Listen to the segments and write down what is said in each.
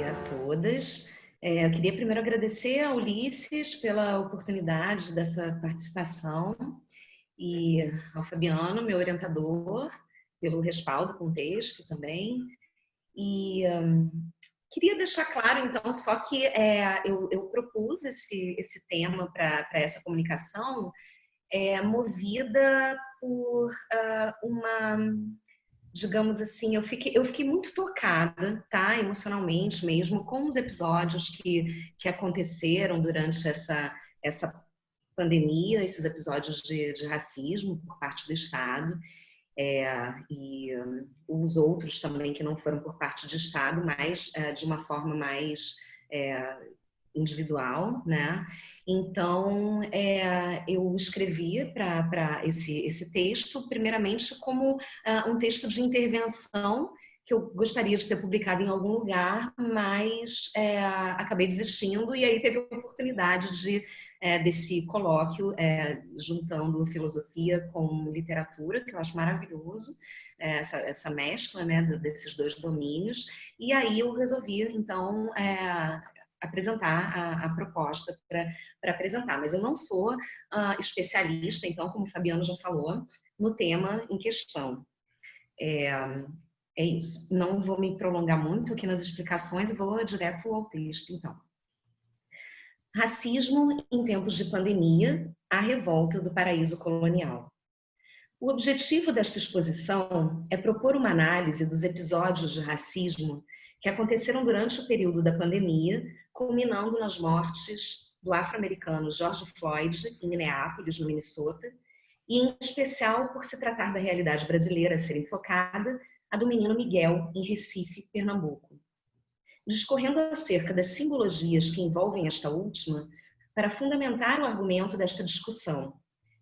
a todas. Eu queria primeiro agradecer a Ulisses pela oportunidade dessa participação e ao Fabiano, meu orientador, pelo respaldo com o texto também. E queria deixar claro, então, só que eu propus esse tema para essa comunicação movida por uma... digamos assim, eu fiquei muito tocada, tá, emocionalmente mesmo, com os episódios que aconteceram durante essa pandemia, esses episódios de racismo por parte do Estado, e os outros também que não foram por parte do Estado, mas de uma forma mais individual, né? Então, eu escrevi para esse texto, primeiramente como um texto de intervenção que eu gostaria de ter publicado em algum lugar, mas acabei desistindo e aí teve a oportunidade desse colóquio juntando filosofia com literatura, que eu acho maravilhoso, essa mescla, né, desses dois domínios, e aí eu resolvi, então, apresentar a proposta para apresentar, mas eu não sou especialista, então, como o Fabiano já falou, no tema em questão. É isso. Não vou me prolongar muito aqui nas explicações e vou direto ao texto, então. Racismo em tempos de pandemia, a revolta do paraíso colonial. O objetivo desta exposição é propor uma análise dos episódios de racismo que aconteceram durante o período da pandemia, culminando nas mortes do afro-americano George Floyd em Minneapolis, no Minnesota, e em especial por se tratar da realidade brasileira a ser enfocada, a do menino Miguel, em Recife, Pernambuco. Discorrendo acerca das simbologias que envolvem esta última, para fundamentar o argumento desta discussão,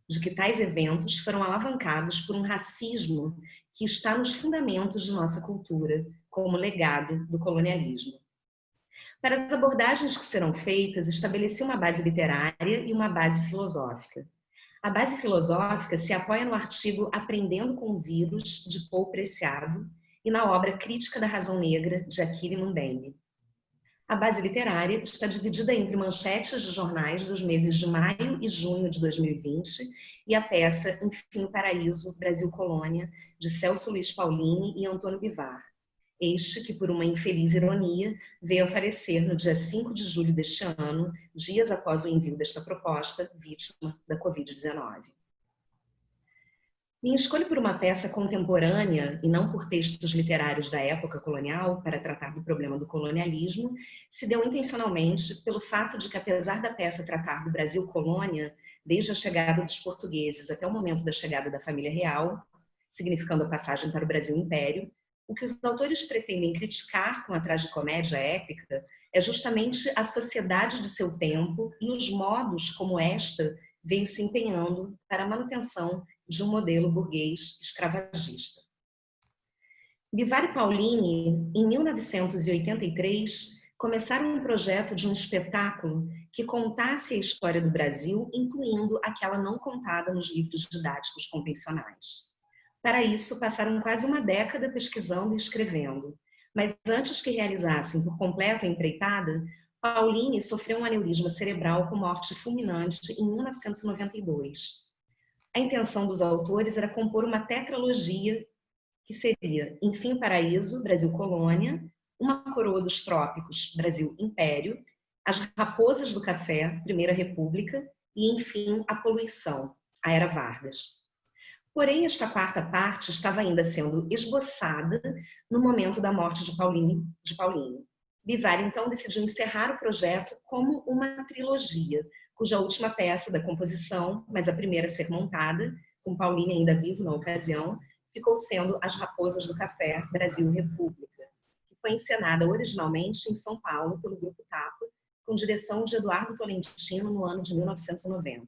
de que tais eventos foram alavancados por um racismo que está nos fundamentos de nossa cultura, como legado do colonialismo. Para as abordagens que serão feitas, estabeleci uma base literária e uma base filosófica. A base filosófica se apoia no artigo Aprendendo com o Vírus, de Paul Preciado, e na obra Crítica da Razão Negra, de Achille Mbembe. A base literária está dividida entre manchetes de jornais dos meses de maio e junho de 2020 e a peça Enfim o Paraíso, Brasil Colônia, de Celso Luiz Paulini e Antônio Bivar. Este que, por uma infeliz ironia, veio a falecer no dia 5 de julho deste ano, dias após o envio desta proposta, vítima da Covid-19. Minha escolha por uma peça contemporânea, e não por textos literários da época colonial, para tratar do problema do colonialismo, se deu intencionalmente pelo fato de que, apesar da peça tratar do Brasil colônia, desde a chegada dos portugueses até o momento da chegada da família real, significando a passagem para o Brasil Império, o que os autores pretendem criticar com a tragicomédia épica é justamente a sociedade de seu tempo e os modos como esta veio se empenhando para a manutenção de um modelo burguês escravagista. Bivar e Paulini, em 1983, começaram um projeto de um espetáculo que contasse a história do Brasil, incluindo aquela não contada nos livros didáticos convencionais. Para isso, passaram quase uma década pesquisando e escrevendo, mas antes que realizassem por completo a empreitada, Paulini sofreu um aneurisma cerebral com morte fulminante em 1992. A intenção dos autores era compor uma tetralogia que seria Enfim Paraíso, Brasil Colônia, Uma Coroa dos Trópicos, Brasil Império, As Raposas do Café, Primeira República e, enfim, A Poluição, a Era Vargas. Porém, esta quarta parte estava ainda sendo esboçada no momento da morte de Paulini. Bivar, então, decidiu encerrar o projeto como uma trilogia, cuja última peça da composição, mas a primeira a ser montada, com Paulini ainda vivo na ocasião, ficou sendo As Raposas do Café, Brasil República, que foi encenada originalmente em São Paulo pelo Grupo Tapa, com direção de Eduardo Tolentino no ano de 1990.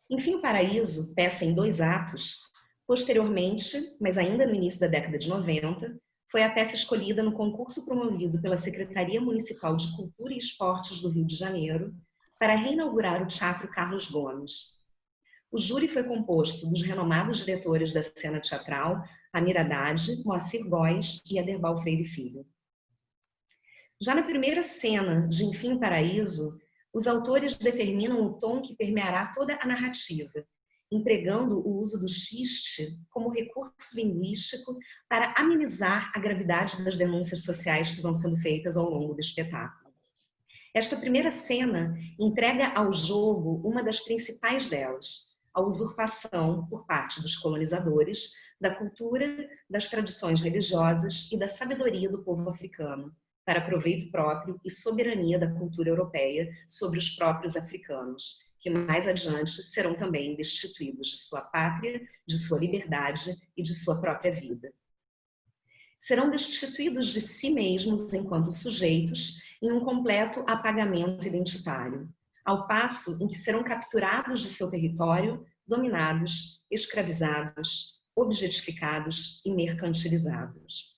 Enfim o Paraíso, peça em 2 atos, posteriormente, mas ainda no início da década de 90, foi a peça escolhida no concurso promovido pela Secretaria Municipal de Cultura e Esportes do Rio de Janeiro para reinaugurar o Teatro Carlos Gomes. O júri foi composto dos renomados diretores da cena teatral Amir Haddad, Moacir Góes e Aderbal Freire Filho. Já na primeira cena de Enfim Paraíso, os autores determinam o tom que permeará toda a narrativa, empregando o uso do xiste como recurso linguístico para amenizar a gravidade das denúncias sociais que vão sendo feitas ao longo do espetáculo. Esta primeira cena entrega ao jogo uma das principais delas, a usurpação por parte dos colonizadores da cultura, das tradições religiosas e da sabedoria do povo africano, para proveito próprio e soberania da cultura europeia sobre os próprios africanos, que mais adiante serão também destituídos de sua pátria, de sua liberdade e de sua própria vida. Serão destituídos de si mesmos enquanto sujeitos em um completo apagamento identitário, ao passo em que serão capturados de seu território, dominados, escravizados, objetificados e mercantilizados.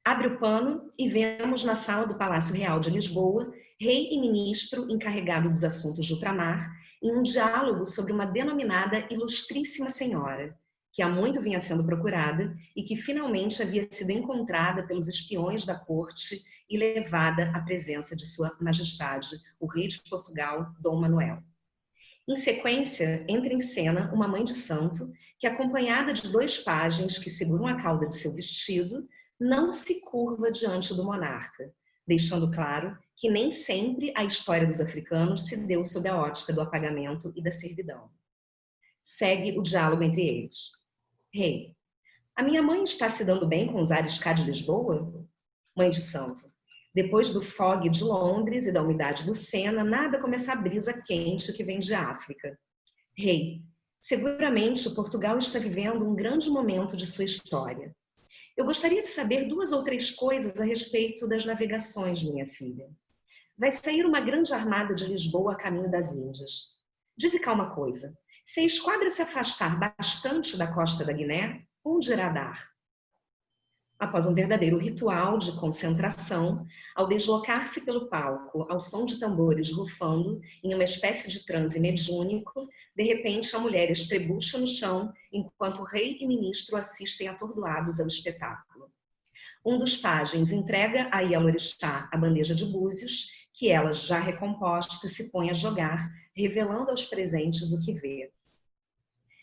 Abre o pano e vemos na sala do Palácio Real de Lisboa, rei e ministro encarregado dos assuntos de ultramar, em um diálogo sobre uma denominada Ilustríssima Senhora, que há muito vinha sendo procurada e que finalmente havia sido encontrada pelos espiões da corte e levada à presença de Sua Majestade, o rei de Portugal, Dom Manuel. Em sequência, entra em cena uma mãe de santo que, acompanhada de 2 pajens que seguram a cauda de seu vestido, não se curva diante do monarca, deixando claro que nem sempre a história dos africanos se deu sob a ótica do apagamento e da servidão. Segue o diálogo entre eles. Rei, a minha mãe está se dando bem com os ares cá de Lisboa? Mãe de santo, depois do fog de Londres e da umidade do Sena, nada como essa brisa quente que vem de África. Rei, seguramente Portugal está vivendo um grande momento de sua história. Eu gostaria de saber 2 ou 3 coisas a respeito das navegações, minha filha. Vai sair uma grande armada de Lisboa a caminho das Índias. Dize cá uma coisa, se a esquadra se afastar bastante da costa da Guiné, onde irá dar? Após um verdadeiro ritual de concentração, ao deslocar-se pelo palco ao som de tambores rufando, em uma espécie de transe mediúnico, de repente a mulher estrebucha no chão, enquanto o rei e ministro assistem atordoados ao espetáculo. Um dos pajens entrega a Ialorixá a bandeja de búzios, que ela, já recomposta, se põe a jogar, revelando aos presentes o que vê.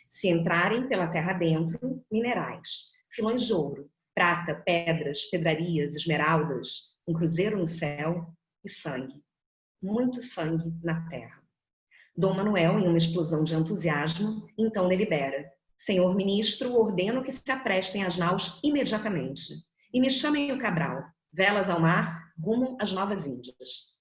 Se entrarem pela terra dentro, minerais, filões de ouro, prata, pedras, pedrarias, esmeraldas, um cruzeiro no céu e sangue. Muito sangue na terra. Dom Manuel, em uma explosão de entusiasmo, então delibera. Senhor ministro, ordeno que se aprestem as naus imediatamente. E me chamem o Cabral. Velas ao mar, rumo às Novas Índias.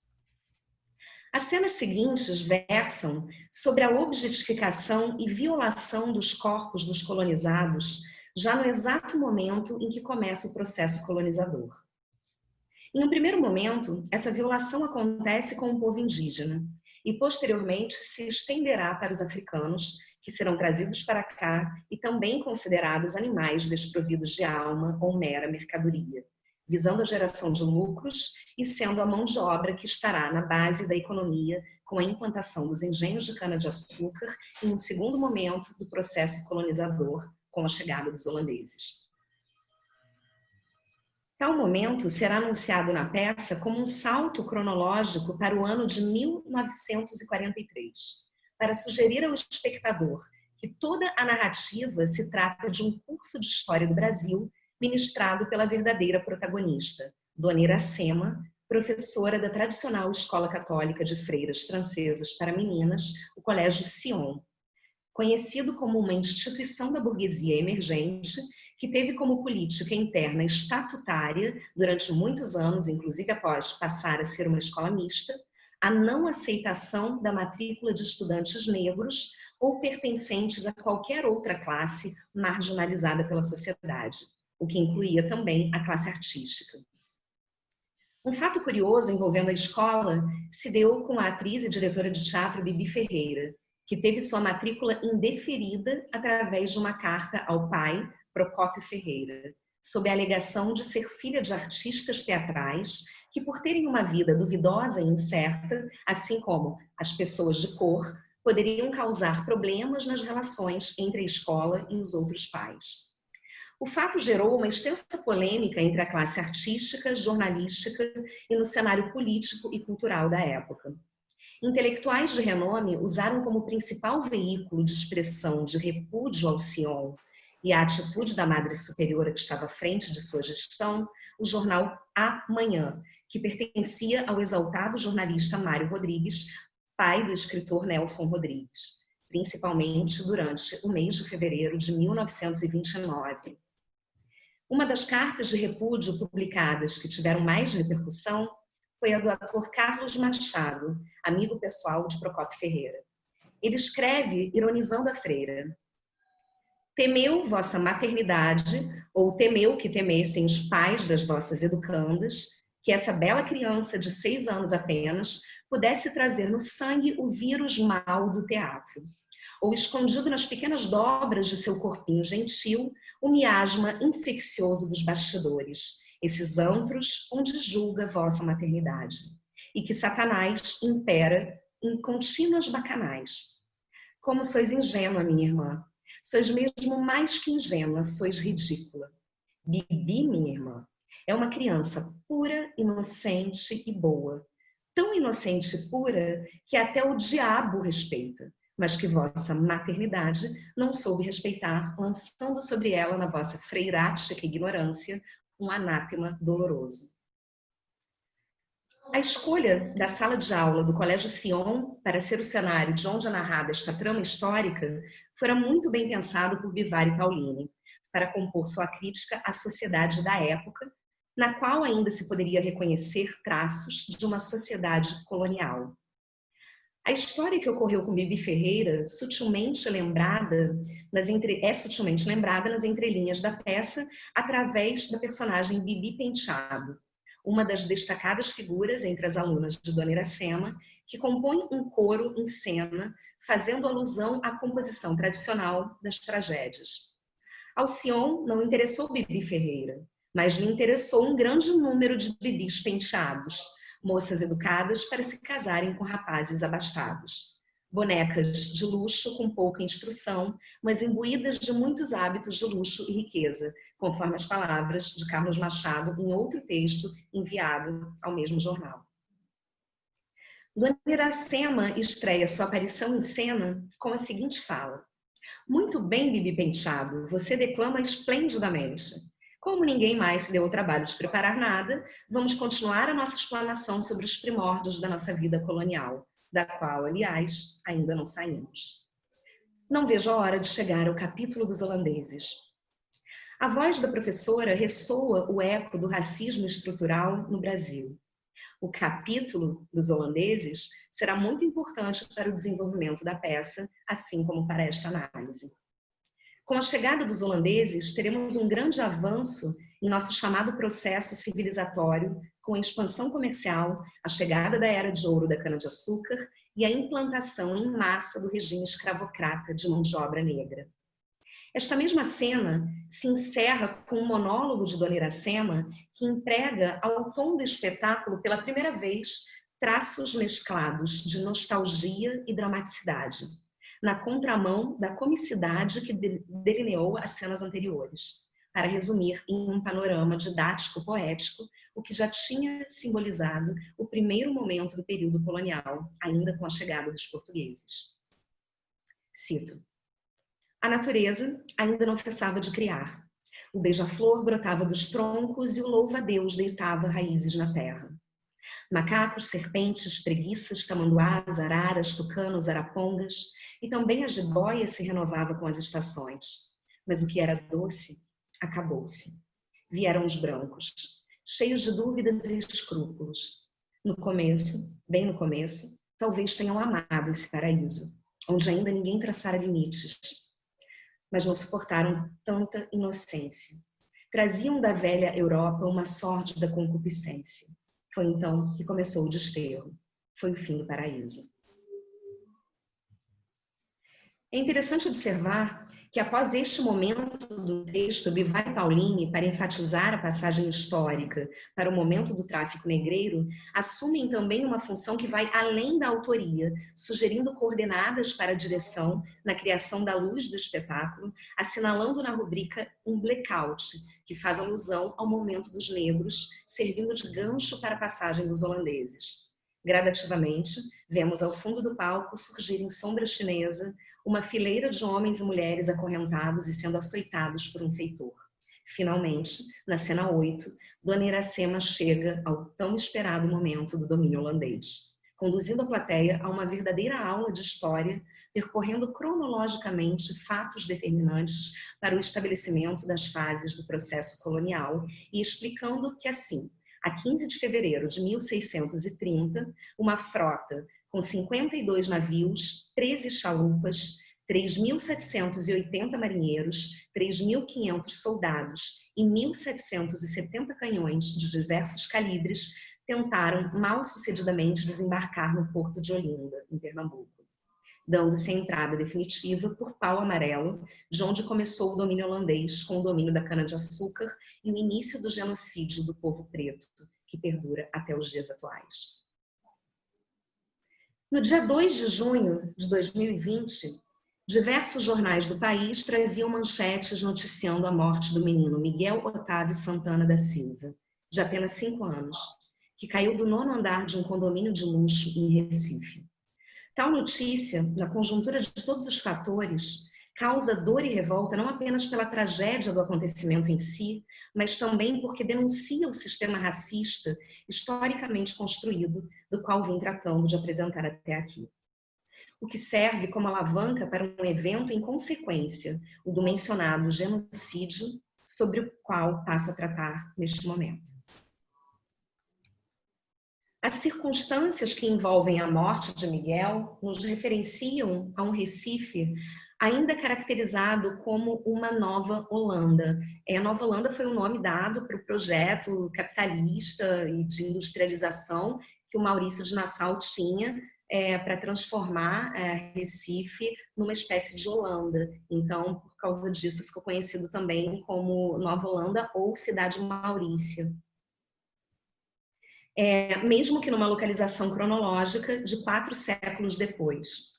As cenas seguintes versam sobre a objetificação e violação dos corpos dos colonizados, já no exato momento em que começa o processo colonizador. Em um primeiro momento, essa violação acontece com o povo indígena e, posteriormente, se estenderá para os africanos, que serão trazidos para cá e também considerados animais desprovidos de alma ou mera mercadoria, visando a geração de lucros e sendo a mão de obra que estará na base da economia com a implantação dos engenhos de cana-de-açúcar em um segundo momento do processo colonizador, com a chegada dos holandeses. Tal momento será anunciado na peça como um salto cronológico para o ano de 1943, para sugerir ao espectador que toda a narrativa se trata de um curso de história do Brasil ministrado pela verdadeira protagonista, Dona Iracema, professora da tradicional Escola Católica de Freiras Francesas para Meninas, o Colégio Sion, conhecido como uma instituição da burguesia emergente que teve como política interna estatutária, durante muitos anos, inclusive após passar a ser uma escola mista, a não aceitação da matrícula de estudantes negros ou pertencentes a qualquer outra classe marginalizada pela sociedade, o que incluía também a classe artística. Um fato curioso envolvendo a escola se deu com a atriz e diretora de teatro Bibi Ferreira, que teve sua matrícula indeferida através de uma carta ao pai, Procópio Ferreira, sob a alegação de ser filha de artistas teatrais que, por terem uma vida duvidosa e incerta, assim como as pessoas de cor, poderiam causar problemas nas relações entre a escola e os outros pais. O fato gerou uma extensa polêmica entre a classe artística, jornalística e no cenário político e cultural da época. Intelectuais de renome usaram como principal veículo de expressão de repúdio ao Sion e à atitude da Madre Superiora que estava à frente de sua gestão, o jornal Amanhã, que pertencia ao exaltado jornalista Mário Rodrigues, pai do escritor Nelson Rodrigues, principalmente durante o mês de fevereiro de 1929. Uma das cartas de repúdio publicadas que tiveram mais repercussão foi a do ator Carlos Machado, amigo pessoal de Procópio Ferreira. Ele escreve, ironizando a freira: temeu vossa maternidade, ou temeu que temessem os pais das vossas educandas, que essa bela criança de 6 anos apenas pudesse trazer no sangue o vírus mau do teatro, ou escondido nas pequenas dobras de seu corpinho gentil, o miasma infeccioso dos bastidores, esses antros onde julga vossa maternidade, e que Satanás impera em contínuas bacanais. Como sois ingênua, minha irmã, sois mesmo mais que ingênua, sois ridícula. Bibi, minha irmã, é uma criança pura, inocente e boa, tão inocente e pura que até o diabo respeita, mas que vossa maternidade não soube respeitar, lançando sobre ela, na vossa freirática ignorância, um anátema doloroso. A escolha da sala de aula do Colégio Sion para ser o cenário de onde é narrada esta trama histórica fora muito bem pensado por Bivar e Pauline, para compor sua crítica à sociedade da época, na qual ainda se poderia reconhecer traços de uma sociedade colonial. A história que ocorreu com Bibi Ferreira é sutilmente lembrada nas entrelinhas da peça através da personagem Bibi Penteado, uma das destacadas figuras entre as alunas de Dona Iracema, que compõe um coro em cena, fazendo alusão à composição tradicional das tragédias. Alcione não interessou Bibi Ferreira, mas lhe interessou um grande número de bibis penteados, moças educadas para se casarem com rapazes abastados. Bonecas de luxo com pouca instrução, mas imbuídas de muitos hábitos de luxo e riqueza, conforme as palavras de Carlos Machado em outro texto enviado ao mesmo jornal. Dona Iracema estreia sua aparição em cena com a seguinte fala: muito bem, Bibi Penteado, você declama esplendidamente. Como ninguém mais se deu o trabalho de preparar nada, vamos continuar a nossa explanação sobre os primórdios da nossa vida colonial, da qual, aliás, ainda não saímos. Não vejo a hora de chegar ao capítulo dos holandeses. A voz da professora ressoa o eco do racismo estrutural no Brasil. O capítulo dos holandeses será muito importante para o desenvolvimento da peça, assim como para esta análise. Com a chegada dos holandeses, teremos um grande avanço em nosso chamado processo civilizatório, com a expansão comercial, a chegada da era de ouro da cana-de-açúcar e a implantação em massa do regime escravocrata de mão de obra negra. Esta mesma cena se encerra com um monólogo de Dona Iracema, que emprega ao tom do espetáculo, pela primeira vez, traços mesclados de nostalgia e dramaticidade, na contramão da comicidade que delineou as cenas anteriores, para resumir em um panorama didático-poético o que já tinha simbolizado o primeiro momento do período colonial, ainda com a chegada dos portugueses. Cito: a natureza ainda não cessava de criar. O beija-flor brotava dos troncos e o louva-a-Deus deitava raízes na terra. Macacos, serpentes, preguiças, tamanduás, araras, tucanos, arapongas, e também a jiboia se renovava com as estações. Mas o que era doce, acabou-se. Vieram os brancos, cheios de dúvidas e escrúpulos. No começo, bem no começo, talvez tenham amado esse paraíso, onde ainda ninguém traçara limites, mas não suportaram tanta inocência. Traziam da velha Europa uma sórdida concupiscência. Foi então que começou o desterro. Foi o fim do paraíso. É interessante observar que após este momento do texto, Bivar e Paulini, para enfatizar a passagem histórica para o momento do tráfico negreiro, assumem também uma função que vai além da autoria, sugerindo coordenadas para a direção na criação da luz do espetáculo, assinalando na rubrica um blackout, que faz alusão ao momento dos negros, servindo de gancho para a passagem dos holandeses. Gradativamente, vemos ao fundo do palco surgir em sombra chinesa uma fileira de homens e mulheres acorrentados e sendo açoitados por um feitor. Finalmente, na cena 8, Dona Iracema chega ao tão esperado momento do domínio holandês, conduzindo a plateia a uma verdadeira aula de história, percorrendo cronologicamente fatos determinantes para o estabelecimento das fases do processo colonial e explicando que, assim, a 15 de fevereiro de 1630, uma frota com 52 navios, 13 chalupas, 3.780 marinheiros, 3.500 soldados e 1.770 canhões de diversos calibres tentaram mal sucedidamente desembarcar no porto de Olinda, em Pernambuco, dando-se a entrada definitiva por Pau Amarelo, de onde começou o domínio holandês com o domínio da cana-de-açúcar e o início do genocídio do povo preto, que perdura até os dias atuais. No dia 2 de junho de 2020, diversos jornais do país traziam manchetes noticiando a morte do menino Miguel Otávio Santana da Silva, de apenas 5 anos, que caiu do 9º andar de um condomínio de luxo em Recife. Tal notícia, na conjuntura de todos os fatores, causa dor e revolta não apenas pela tragédia do acontecimento em si, mas também porque denuncia o sistema racista historicamente construído, do qual vim tratando de apresentar até aqui. O que serve como alavanca para um evento em consequência, o do mencionado genocídio, sobre o qual passo a tratar neste momento. As circunstâncias que envolvem a morte de Miguel nos referenciam a um Recife ainda caracterizado como uma Nova Holanda. A Nova Holanda foi o nome dado para o projeto capitalista e de industrialização que o Maurício de Nassau tinha para transformar Recife numa espécie de Holanda. Então, por causa disso, ficou conhecido também como Nova Holanda ou Cidade Maurícia. Mesmo que numa localização cronológica de 4 séculos depois.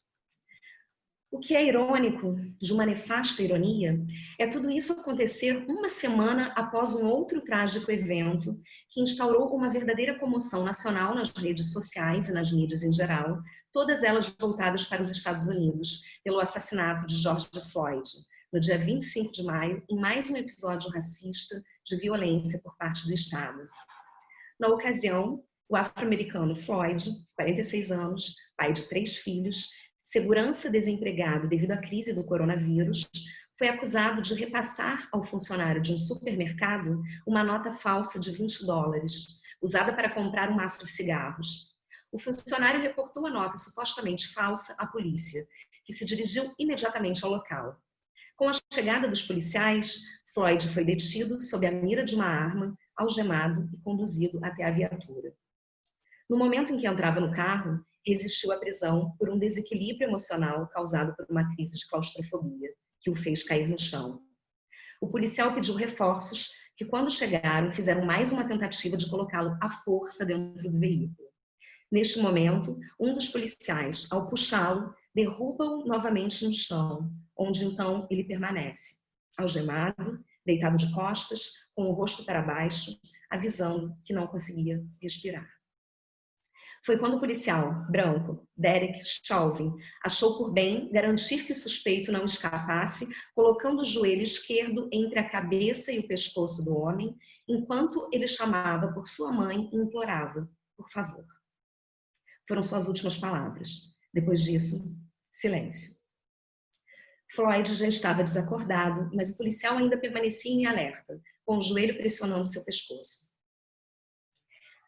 O que é irônico, de uma nefasta ironia, é tudo isso acontecer uma semana após um outro trágico evento que instaurou uma verdadeira comoção nacional nas redes sociais e nas mídias em geral, todas elas voltadas para os Estados Unidos, pelo assassinato de George Floyd, no dia 25 de maio, em mais um episódio racista de violência por parte do Estado. Na ocasião, o afro-americano Floyd, 46 anos, pai de 3 filhos, segurança desempregado devido à crise do coronavírus, foi acusado de repassar ao funcionário de um supermercado uma nota falsa de $20, usada para comprar um maço de cigarros. O funcionário reportou a nota supostamente falsa à polícia, que se dirigiu imediatamente ao local. Com a chegada dos policiais, Floyd foi detido sob a mira de uma arma, algemado e conduzido até a viatura. No momento em que entrava no carro, resistiu à prisão por um desequilíbrio emocional causado por uma crise de claustrofobia, que o fez cair no chão. O policial pediu reforços, que quando chegaram fizeram mais uma tentativa de colocá-lo à força dentro do veículo. Neste momento, um dos policiais, ao puxá-lo, derruba-o novamente no chão, onde então ele permanece, algemado, deitado de costas, com o rosto para baixo, avisando que não conseguia respirar. Foi quando o policial branco, Derek Chauvin, achou por bem garantir que o suspeito não escapasse, colocando o joelho esquerdo entre a cabeça e o pescoço do homem, enquanto ele chamava por sua mãe e implorava, por favor. Foram suas últimas palavras. Depois disso, silêncio. Floyd já estava desacordado, mas o policial ainda permanecia em alerta, com o joelho pressionando seu pescoço.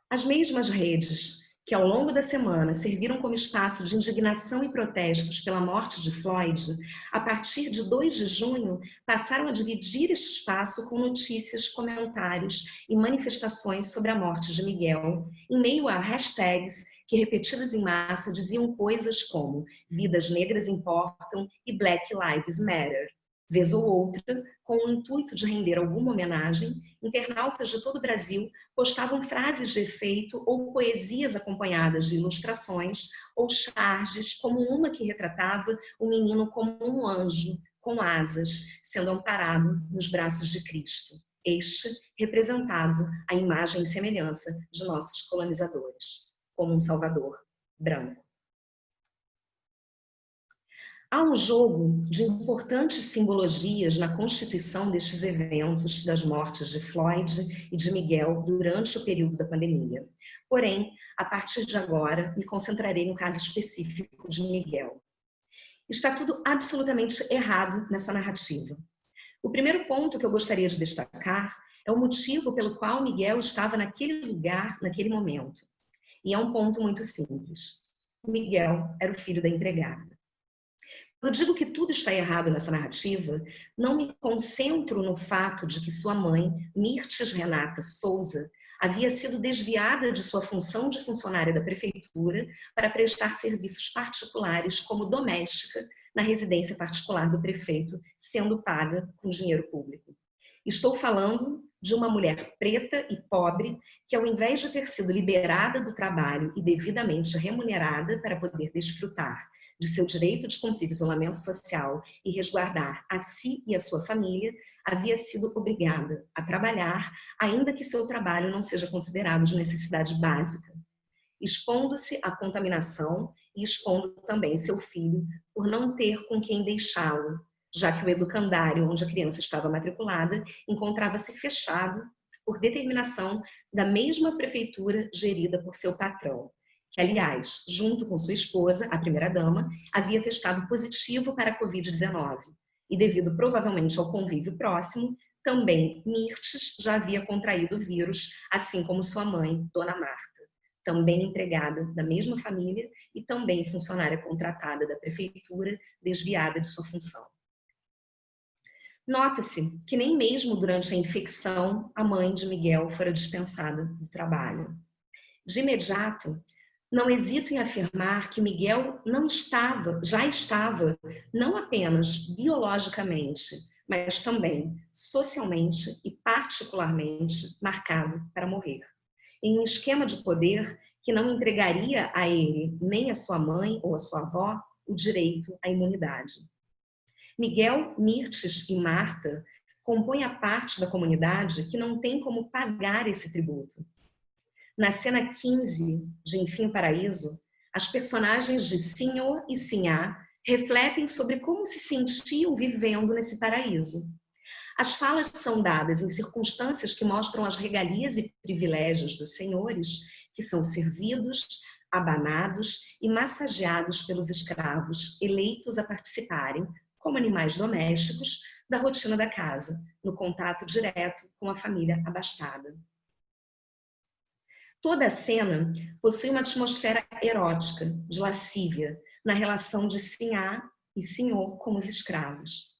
As mesmas redes que ao longo da semana serviram como espaço de indignação e protestos pela morte de Floyd, a partir de 2 de junho, passaram a dividir este espaço com notícias, comentários e manifestações sobre a morte de Miguel, em meio a hashtags que, repetidas em massa, diziam coisas como "vidas negras importam" e "Black Lives Matter". Vez ou outra, com o intuito de render alguma homenagem, internautas de todo o Brasil postavam frases de efeito ou poesias acompanhadas de ilustrações ou charges, como uma que retratava o menino como um anjo com asas, sendo amparado nos braços de Cristo. Este representava a imagem e semelhança de nossos colonizadores, como um salvador branco. Há um jogo de importantes simbologias na constituição destes eventos das mortes de Floyd e de Miguel durante o período da pandemia. Porém, a partir de agora, me concentrarei no caso específico de Miguel. Está tudo absolutamente errado nessa narrativa. O primeiro ponto que eu gostaria de destacar é o motivo pelo qual Miguel estava naquele lugar, naquele momento. E é um ponto muito simples. Miguel era o filho da empregada. Eu digo que tudo está errado nessa narrativa, não me concentro no fato de que sua mãe, Mirtes Renata Souza, havia sido desviada de sua função de funcionária da prefeitura para prestar serviços particulares como doméstica na residência particular do prefeito, sendo paga com dinheiro público. Estou falando de uma mulher preta e pobre que, ao invés de ter sido liberada do trabalho e devidamente remunerada para poder desfrutar de seu direito de cumprir isolamento social e resguardar a si e a sua família, havia sido obrigada a trabalhar, ainda que seu trabalho não seja considerado de necessidade básica, expondo-se à contaminação e expondo também seu filho por não ter com quem deixá-lo, já que o educandário onde a criança estava matriculada encontrava-se fechado por determinação da mesma prefeitura gerida por seu patrão, que, aliás, junto com sua esposa, a primeira-dama, havia testado positivo para a Covid-19. E devido provavelmente ao convívio próximo, também Mirtes já havia contraído o vírus, assim como sua mãe, Dona Marta, também empregada da mesma família e também funcionária contratada da prefeitura, desviada de sua função. Nota-se que nem mesmo durante a infecção a mãe de Miguel fora dispensada do trabalho. De imediato, não hesito em afirmar que Miguel já estava, não apenas biologicamente, mas também socialmente e particularmente marcado para morrer, em um esquema de poder que não entregaria a ele, nem a sua mãe ou a sua avó, o direito à imunidade. Miguel, Mirtes e Marta compõem a parte da comunidade que não tem como pagar esse tributo. Na cena 15 de Enfim Paraíso, as personagens de Senhor e Sinhá refletem sobre como se sentiam vivendo nesse paraíso. As falas são dadas em circunstâncias que mostram as regalias e privilégios dos senhores, que são servidos, abanados e massageados pelos escravos, eleitos a participarem, como animais domésticos, da rotina da casa, no contato direto com a família abastada. Toda a cena possui uma atmosfera erótica, de lascívia, na relação de Sinhá e Senhor com os escravos.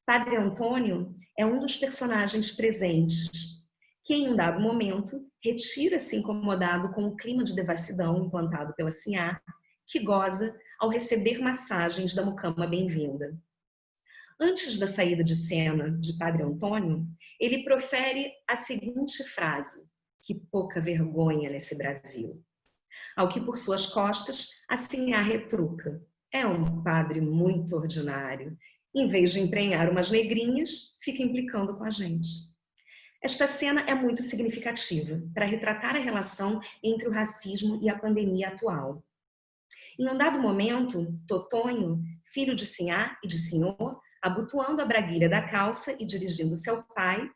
Padre Antônio é um dos personagens presentes, que em um dado momento retira-se incomodado com o clima de devassidão implantado pela Sinhá, que goza ao receber massagens da mucama bem-vinda. Antes da saída de cena de Padre Antônio, ele profere a seguinte frase: que pouca vergonha nesse Brasil. Ao que por suas costas, a Sinhá retruca: é um padre muito ordinário. Em vez de emprenhar umas negrinhas, fica implicando com a gente. Esta cena é muito significativa para retratar a relação entre o racismo e a pandemia atual. Em um dado momento, Totonho, filho de Sinhá e de Senhor, abotoando a braguilha da calça e dirigindo-se ao pai,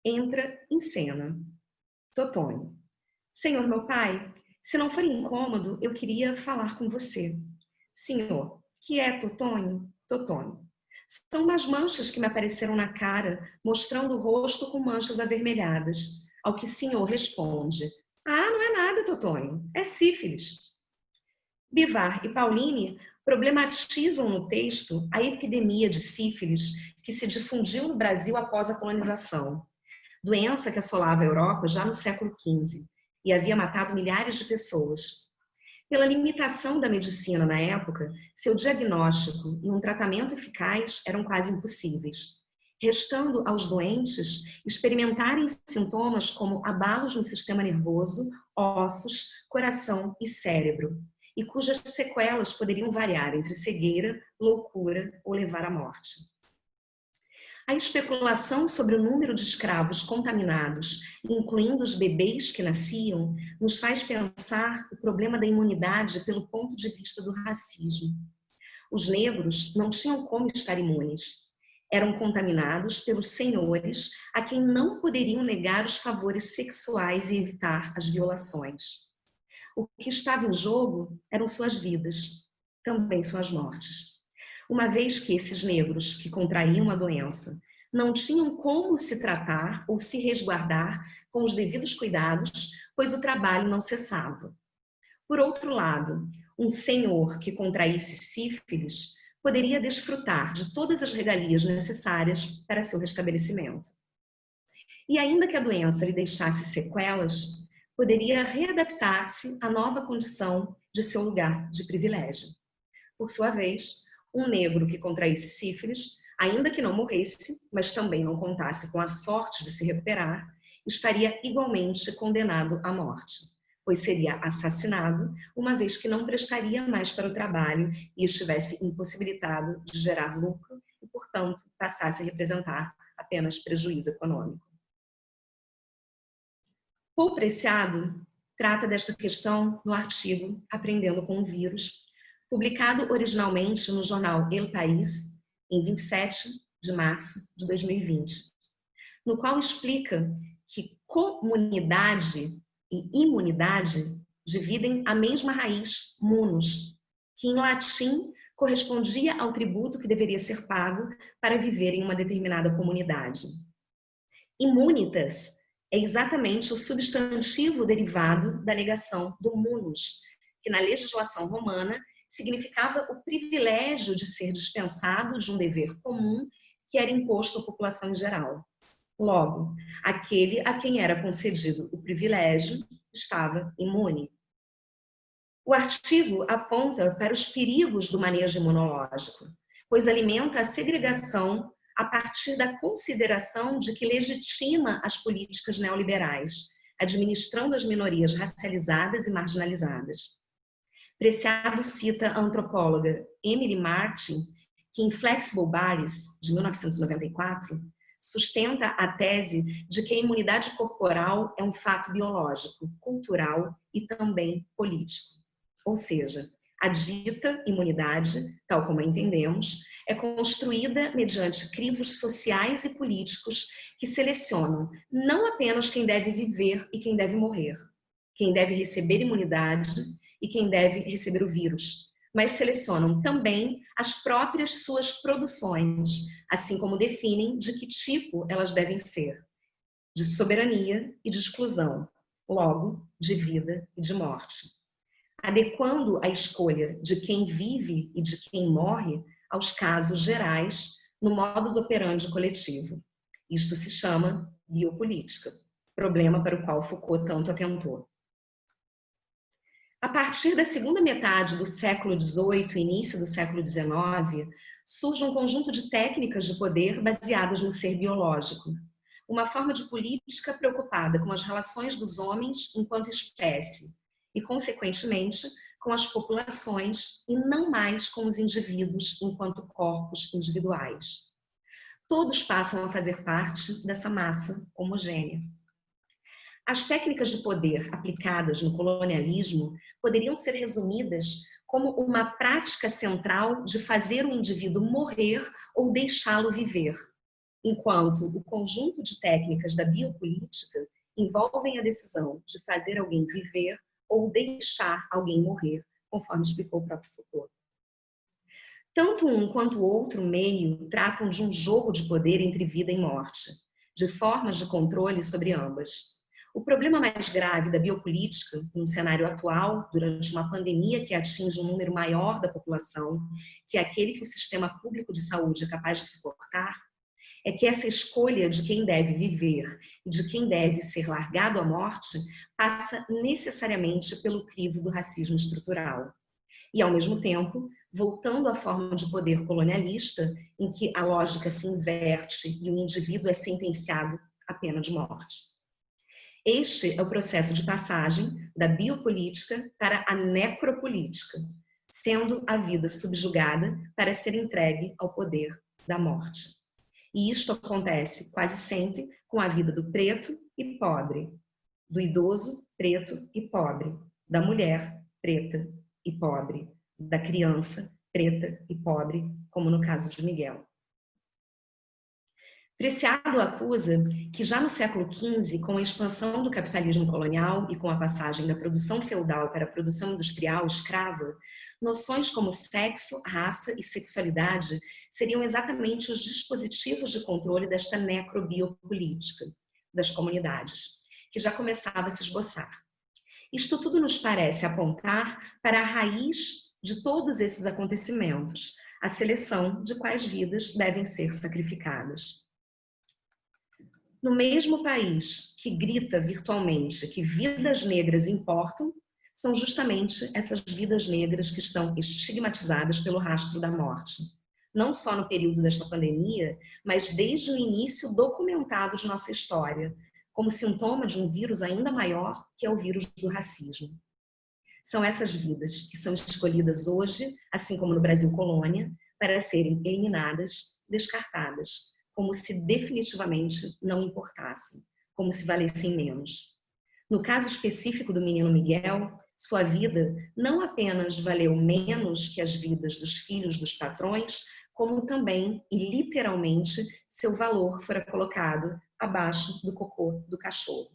entra em cena. Totonho: Senhor, meu pai, se não for incômodo, eu queria falar com você. Senhor: que é, Totonho? Totonho: são umas manchas que me apareceram na cara, mostrando o rosto com manchas avermelhadas. Ao que Senhor responde: ah, não é nada, Totonho, é sífilis. Bivar e Pauline problematizam no texto a epidemia de sífilis que se difundiu no Brasil após a colonização, doença que assolava a Europa já no século XV e havia matado milhares de pessoas. Pela limitação da medicina na época, seu diagnóstico e um tratamento eficaz eram quase impossíveis, restando aos doentes experimentarem sintomas como abalos no sistema nervoso, ossos, coração e cérebro, e cujas sequelas poderiam variar entre cegueira, loucura ou levar à morte. A especulação sobre o número de escravos contaminados, incluindo os bebês que nasciam, nos faz pensar o problema da imunidade pelo ponto de vista do racismo. Os negros não tinham como estar imunes. Eram contaminados pelos senhores a quem não poderiam negar os favores sexuais e evitar as violações. O que estava em jogo eram suas vidas, também suas mortes. Uma vez que esses negros que contraíam a doença não tinham como se tratar ou se resguardar com os devidos cuidados, pois o trabalho não cessava. Por outro lado, um senhor que contraísse sífilis poderia desfrutar de todas as regalias necessárias para seu restabelecimento. E ainda que a doença lhe deixasse sequelas, poderia readaptar-se à nova condição de seu lugar de privilégio. Por sua vez, um negro que contraísse sífilis, ainda que não morresse, mas também não contasse com a sorte de se recuperar, estaria igualmente condenado à morte, pois seria assassinado, uma vez que não prestaria mais para o trabalho e estivesse impossibilitado de gerar lucro e, portanto, passasse a representar apenas prejuízo econômico. Paul Preciado trata desta questão no artigo Aprendendo com o Vírus, publicado originalmente no jornal El País, em 27 de março de 2020, no qual explica que comunidade e imunidade dividem a mesma raiz, munus, que em latim correspondia ao tributo que deveria ser pago para viver em uma determinada comunidade. Immunitas é exatamente o substantivo derivado da negação do munus, que na legislação romana significava o privilégio de ser dispensado de um dever comum que era imposto à população em geral. Logo, aquele a quem era concedido o privilégio estava imune. O artigo aponta para os perigos do manejo imunológico, pois alimenta a segregação a partir da consideração de que legitima as políticas neoliberais, administrando as minorias racializadas e marginalizadas. Preciado cita a antropóloga Emily Martin, que em Flexible Bodies, de 1994, sustenta a tese de que a imunidade corporal é um fato biológico, cultural e também político. Ou seja, a dita imunidade, tal como a entendemos, é construída mediante crivos sociais e políticos que selecionam não apenas quem deve viver e quem deve morrer, quem deve receber imunidade e quem deve receber o vírus, mas selecionam também as próprias suas produções, assim como definem de que tipo elas devem ser, de soberania e de exclusão, logo, de vida e de morte, adequando a escolha de quem vive e de quem morre aos casos gerais no modus operandi coletivo. Isto se chama biopolítica, problema para o qual Foucault tanto atentou. A partir da segunda metade do século XVIII e início do século XIX, surge um conjunto de técnicas de poder baseadas no ser biológico, uma forma de política preocupada com as relações dos homens enquanto espécie e, consequentemente, com as populações e não mais com os indivíduos enquanto corpos individuais. Todos passam a fazer parte dessa massa homogênea. As técnicas de poder aplicadas no colonialismo poderiam ser resumidas como uma prática central de fazer o indivíduo morrer ou deixá-lo viver, enquanto o conjunto de técnicas da biopolítica envolvem a decisão de fazer alguém viver ou deixar alguém morrer, conforme explicou o próprio Foucault. Tanto um quanto o outro meio tratam de um jogo de poder entre vida e morte, de formas de controle sobre ambas. O problema mais grave da biopolítica, no cenário atual, durante uma pandemia que atinge um número maior da população, que é aquele que o sistema público de saúde é capaz de suportar, é que essa escolha de quem deve viver e de quem deve ser largado à morte passa necessariamente pelo crivo do racismo estrutural. E, ao mesmo tempo, voltando à forma de poder colonialista, em que a lógica se inverte e o indivíduo é sentenciado à pena de morte. Este é o processo de passagem da biopolítica para a necropolítica, sendo a vida subjugada para ser entregue ao poder da morte. E isto acontece quase sempre com a vida do preto e pobre, do idoso preto e pobre, da mulher preta e pobre, da criança preta e pobre, como no caso de Miguel. Preciado acusa que já no século XV, com a expansão do capitalismo colonial e com a passagem da produção feudal para a produção industrial escrava, noções como sexo, raça e sexualidade seriam exatamente os dispositivos de controle desta necrobiopolítica das comunidades, que já começava a se esboçar. Isto tudo nos parece apontar para a raiz de todos esses acontecimentos, a seleção de quais vidas devem ser sacrificadas. No mesmo país que grita virtualmente que vidas negras importam, são justamente essas vidas negras que estão estigmatizadas pelo rastro da morte. Não só no período desta pandemia, mas desde o início documentado de nossa história, como sintoma de um vírus ainda maior, que é o vírus do racismo. São essas vidas que são escolhidas hoje, assim como no Brasil colônia, para serem eliminadas, descartadas, como se definitivamente não importassem, como se valessem menos. No caso específico do menino Miguel, sua vida não apenas valeu menos que as vidas dos filhos dos patrões, como também, e literalmente, seu valor fora colocado abaixo do cocô do cachorro,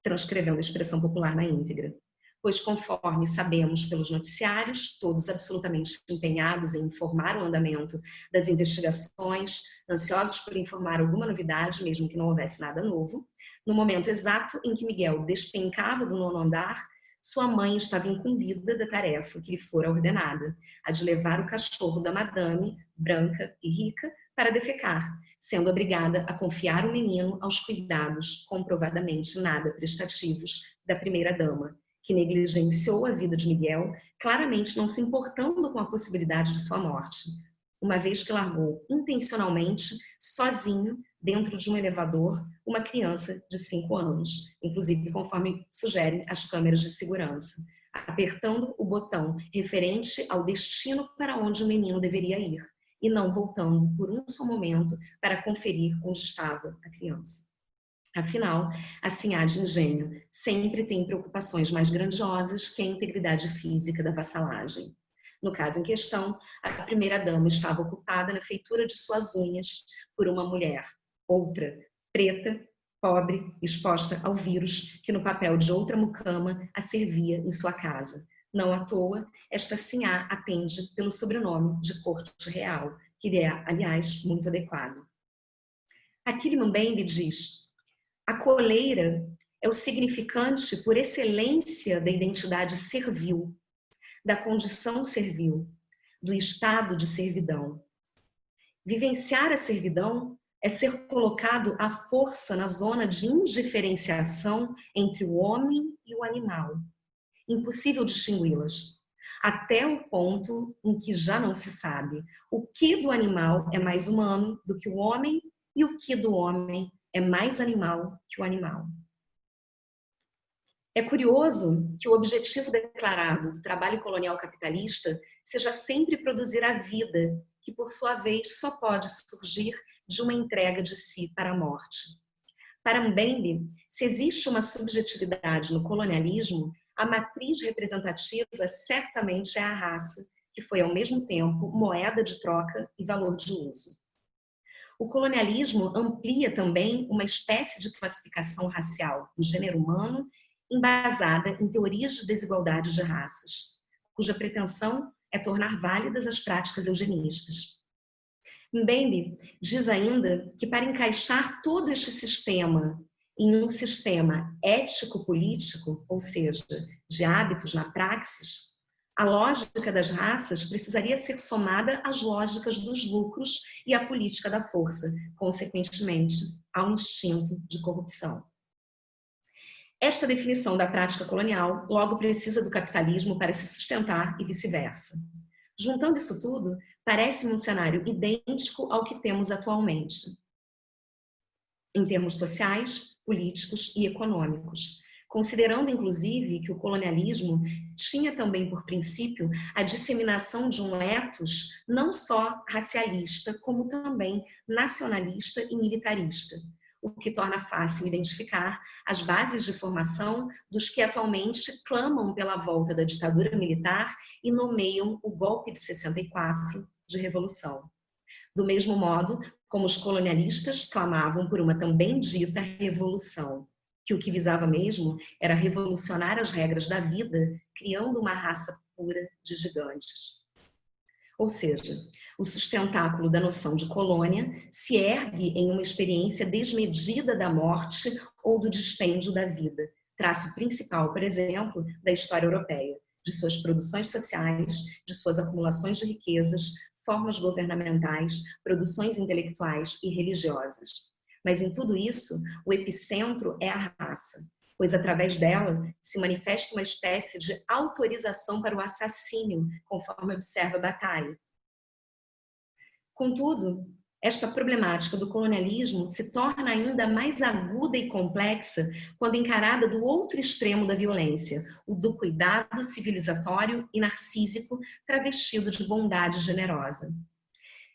transcrevendo a expressão popular na íntegra. Pois, conforme sabemos pelos noticiários, todos absolutamente empenhados em informar o andamento das investigações, ansiosos por informar alguma novidade, mesmo que não houvesse nada novo, no momento exato em que Miguel despencava do 9º andar, sua mãe estava incumbida da tarefa que lhe fora ordenada, a de levar o cachorro da madame, branca e rica, para defecar, sendo obrigada a confiar o menino aos cuidados comprovadamente nada prestativos da primeira-dama, que negligenciou a vida de Miguel, claramente não se importando com a possibilidade de sua morte, uma vez que largou intencionalmente, sozinho, dentro de um elevador, uma criança de 5 anos, inclusive conforme sugerem as câmeras de segurança, apertando o botão referente ao destino para onde o menino deveria ir, e não voltando por um só momento para conferir onde estava a criança. Afinal, a sinhá de engenho sempre tem preocupações mais grandiosas que a integridade física da vassalagem. No caso em questão, a primeira-dama estava ocupada na feitura de suas unhas por uma mulher, outra, preta, pobre, exposta ao vírus que no papel de outra mucama a servia em sua casa. Não à toa, esta sinhá atende pelo sobrenome de Corte Real, que lhe é, aliás, muito adequado. Aqui Mbembe diz: a coleira é o significante por excelência da identidade servil, da condição servil, do estado de servidão. Vivenciar a servidão é ser colocado à força na zona de indiferenciação entre o homem e o animal. Impossível distingui-las, até o ponto em que já não se sabe o que do animal é mais humano do que o homem e o que do homem é mais animal que o animal. É curioso que o objetivo declarado do trabalho colonial capitalista seja sempre produzir a vida, que por sua vez só pode surgir de uma entrega de si para a morte. Para Mbembe, se existe uma subjetividade no colonialismo, a matriz representativa certamente é a raça, que foi ao mesmo tempo moeda de troca e valor de uso. O colonialismo amplia também uma espécie de classificação racial do gênero humano embasada em teorias de desigualdade de raças, cuja pretensão é tornar válidas as práticas eugenistas. Mbembe diz ainda que para encaixar todo este sistema em um sistema ético-político, ou seja, de hábitos na praxis, A lógica das raças precisaria ser somada às lógicas dos lucros e à política da força, consequentemente, ao instinto de corrupção. Esta definição da prática colonial logo precisa do capitalismo para se sustentar e vice-versa. Juntando isso tudo, parece-me um cenário idêntico ao que temos atualmente, em termos sociais, políticos e econômicos, considerando inclusive que o colonialismo tinha também por princípio a disseminação de um ethos não só racialista, como também nacionalista e militarista, o que torna fácil identificar as bases de formação dos que atualmente clamam pela volta da ditadura militar e nomeiam o golpe de 64 de revolução. Do mesmo modo como os colonialistas clamavam por uma também dita revolução, que o que visava mesmo era revolucionar as regras da vida, criando uma raça pura de gigantes. Ou seja, o sustentáculo da noção de colônia se ergue em uma experiência desmedida da morte ou do dispêndio da vida, traço principal, por exemplo, da história europeia, de suas produções sociais, de suas acumulações de riquezas, formas governamentais, produções intelectuais e religiosas. Mas em tudo isso, o epicentro é a raça, pois através dela se manifesta uma espécie de autorização para o assassínio, conforme observa Bataille. Contudo, esta problemática do colonialismo se torna ainda mais aguda e complexa quando encarada do outro extremo da violência, o do cuidado civilizatório e narcísico travestido de bondade generosa.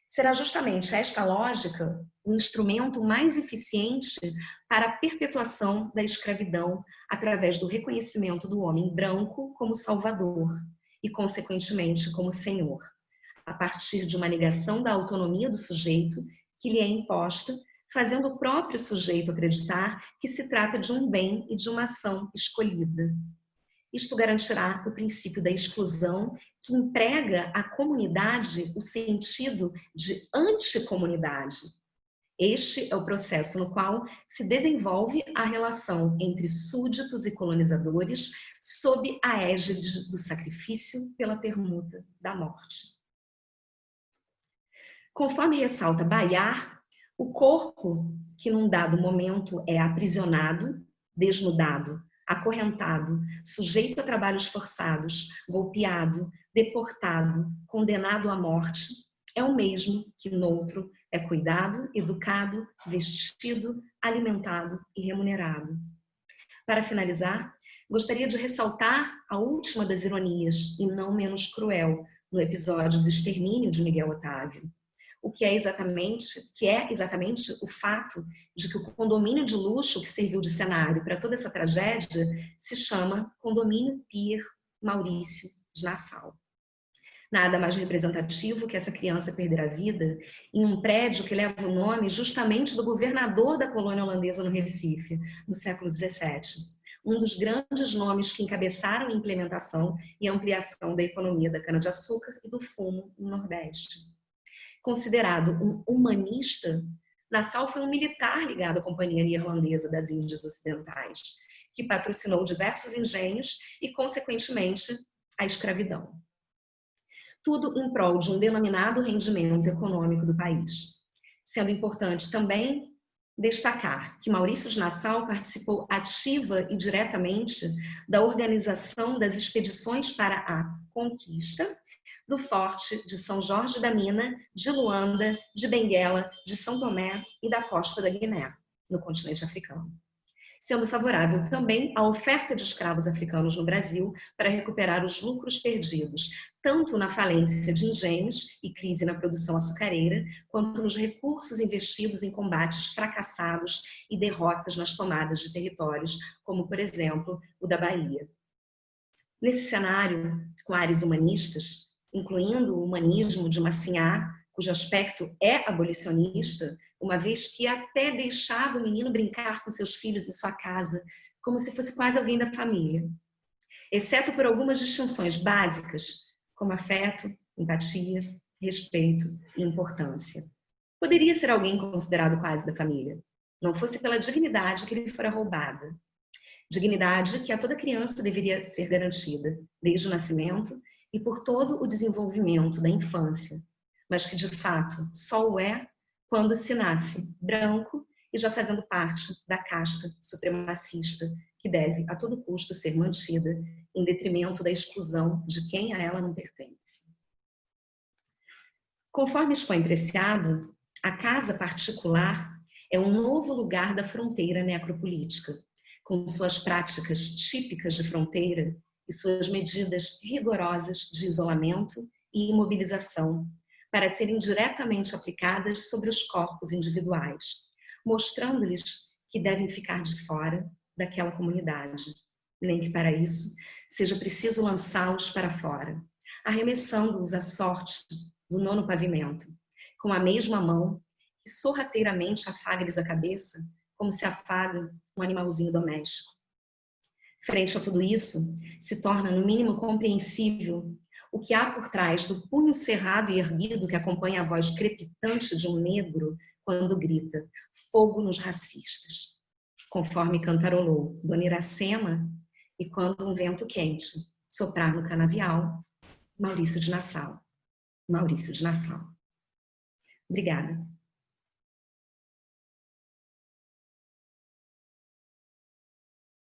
Será justamente esta lógica o instrumento mais eficiente para a perpetuação da escravidão através do reconhecimento do homem branco como salvador e, consequentemente, como senhor, a partir de uma negação da autonomia do sujeito que lhe é imposta, fazendo o próprio sujeito acreditar que se trata de um bem e de uma ação escolhida. Isto garantirá o princípio da exclusão, que emprega à comunidade o sentido de anticomunidade. Este é o processo no qual se desenvolve a relação entre súditos e colonizadores sob a égide do sacrifício pela permuta da morte. Conforme ressalta Bayard, o corpo que num dado momento é aprisionado, desnudado, acorrentado, sujeito a trabalhos forçados, golpeado, deportado, condenado à morte, é o mesmo que noutro é cuidado, educado, vestido, alimentado e remunerado. Para finalizar, gostaria de ressaltar a última das ironias, e não menos cruel, no episódio do extermínio de Miguel Otávio. O que é exatamente o fato de que o condomínio de luxo que serviu de cenário para toda essa tragédia se chama Condomínio Pier Maurício de Nassau. Nada mais representativo que essa criança perder a vida em um prédio que leva o nome justamente do governador da colônia holandesa no Recife, no século XVII. Um dos grandes nomes que encabeçaram a implementação e ampliação da economia da cana-de-açúcar e do fumo no Nordeste. Considerado um humanista, Nassau foi um militar ligado à Companhia Neerlandesa das Índias Ocidentais, que patrocinou diversos engenhos e, consequentemente, a escravidão. Tudo em prol de um denominado rendimento econômico do país. Sendo importante também destacar que Maurício de Nassau participou ativa e diretamente da organização das expedições para a conquista do Forte de São Jorge da Mina, de Luanda, de Benguela, de São Tomé e da costa da Guiné, no continente africano. Sendo favorável também à oferta de escravos africanos no Brasil para recuperar os lucros perdidos, tanto na falência de engenhos e crise na produção açucareira, quanto nos recursos investidos em combates fracassados e derrotas nas tomadas de territórios, como, por exemplo, o da Bahia. Nesse cenário, com ares humanistas, incluindo o humanismo de Massinha, cujo aspecto é abolicionista, uma vez que até deixava o menino brincar com seus filhos em sua casa, como se fosse quase alguém da família, exceto por algumas distinções básicas, como afeto, empatia, respeito e importância. Poderia ser alguém considerado quase da família, não fosse pela dignidade que lhe fora roubada. Dignidade que a toda criança deveria ser garantida, desde o nascimento, e por todo o desenvolvimento da infância, mas que de fato só o é quando se nasce branco e já fazendo parte da casta supremacista que deve a todo custo ser mantida em detrimento da exclusão de quem a ela não pertence. Conforme expõe Preciado, a casa particular é um novo lugar da fronteira necropolítica, com suas práticas típicas de fronteira e suas medidas rigorosas de isolamento e imobilização, para serem diretamente aplicadas sobre os corpos individuais, mostrando-lhes que devem ficar de fora daquela comunidade, nem que para isso seja preciso lançá-los para fora, arremessando-os à sorte do nono pavimento, com a mesma mão que sorrateiramente afaga-lhes a cabeça, como se afaga um animalzinho doméstico. Frente a tudo isso, se torna no mínimo compreensível o que há por trás do punho cerrado e erguido que acompanha a voz crepitante de um negro quando grita "fogo nos racistas", conforme cantarolou Dona Iracema e quando um vento quente soprar no canavial, Maurício de Nassau. Maurício de Nassau. Obrigada.